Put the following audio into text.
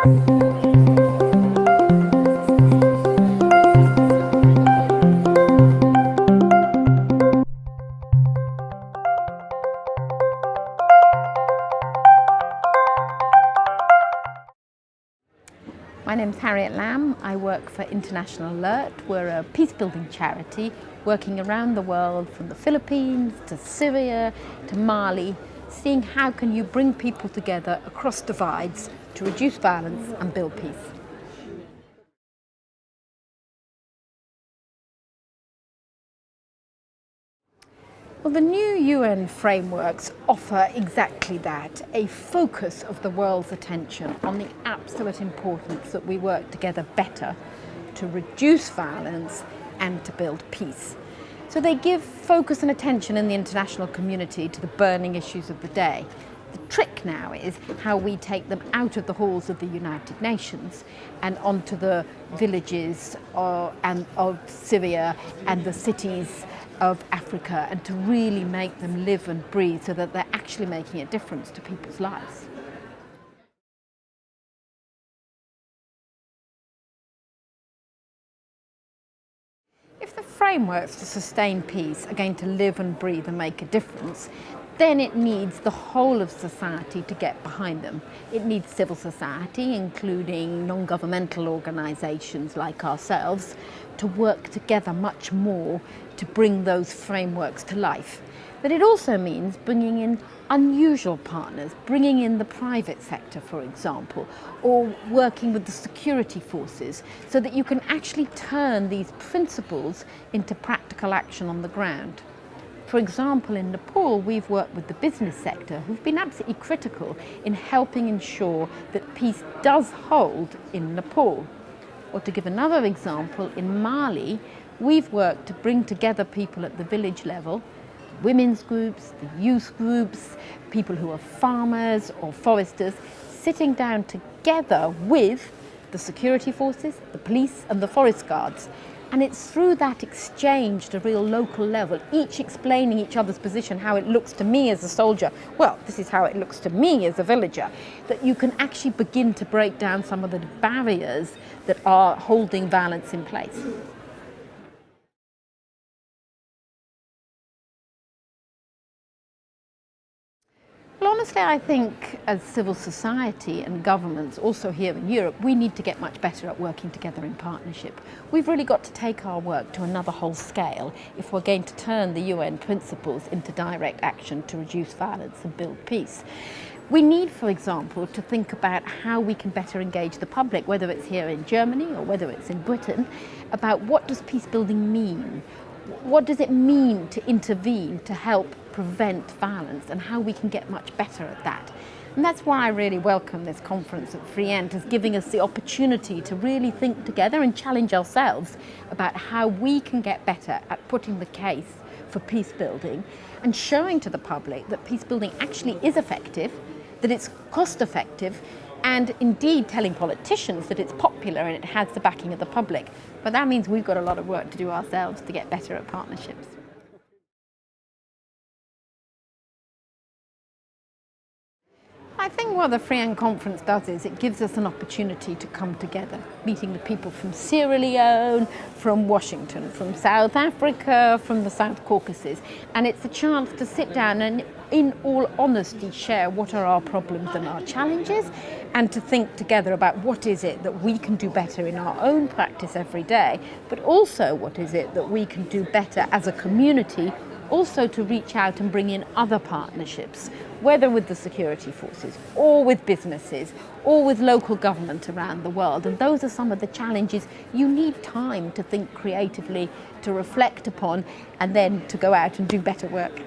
My name's Harriet. I work for International Alert. We're a peacebuilding charity working around the world, from the Philippines to Syria to Mali, seeing how can you bring people together across divides to reduce violence and build peace. Well, the new UN frameworks offer exactly that, a focus of the world's attention on the absolute importance that we work together better to reduce violence and to build peace. So they give focus and attention in the international community to the burning issues of the day. The trick now is how we take them out of the halls of the United Nations and onto the villages of Syria and the cities of Africa, and to really make them live and breathe so that they're actually making a difference to people's lives. If the frameworks to sustain peace are going to live and breathe and make a difference, then it needs the whole of society to get behind them. It needs civil society, including non-governmental organisations like ourselves, to work together much more to bring those frameworks to life. But it also means bringing in unusual partners, bringing in the private sector, for example, or working with the security forces so that you can actually turn these principles into practical action on the ground. For example, in Nepal, we've worked with the business sector, who've been absolutely critical in helping ensure that peace does hold in Nepal. Or to give another example, in Mali, we've worked to bring together people at the village level, women's groups, the youth groups, people who are farmers or foresters, sitting down together with the security forces, the police and the forest guards. And it's through that exchange at a real local level, each explaining each other's position, how it looks to me as a soldier, well, this is how it looks to me as a villager, that you can actually begin to break down some of the barriers that are holding violence in place. Well, honestly, I think as civil society and governments, also here in Europe, we need to get much better at working together in partnership. We've really got to take our work to another whole scale if we're going to turn the UN principles into direct action to reduce violence and build peace. We need, for example, to think about how we can better engage the public, whether it's here in Germany or whether it's in Britain, about what does peace building mean? What does it mean to intervene, to help prevent violence, and how we can get much better at that. And that's why I really welcome this conference at FriEnt as giving us the opportunity to really think together and challenge ourselves about how we can get better at putting the case for peace building and showing to the public that peace building actually is effective, that it's cost effective, and indeed telling politicians that it's popular and it has the backing of the public. But that means we've got a lot of work to do ourselves to get better at partnerships. I think what the FriEnt conference does is it gives us an opportunity to come together, meeting the people from Sierra Leone, from Washington, from South Africa, from the South Caucasus. And it's a chance to sit down and, in all honesty, share what are our problems and our challenges, and to think together about what is it that we can do better in our own practice every day, but also what is it that we can do better as a community, also to reach out and bring in other partnerships, whether with the security forces or with businesses or with local government around the world. And those are some of the challenges you need time to think creatively, to reflect upon, and then to go out and do better work.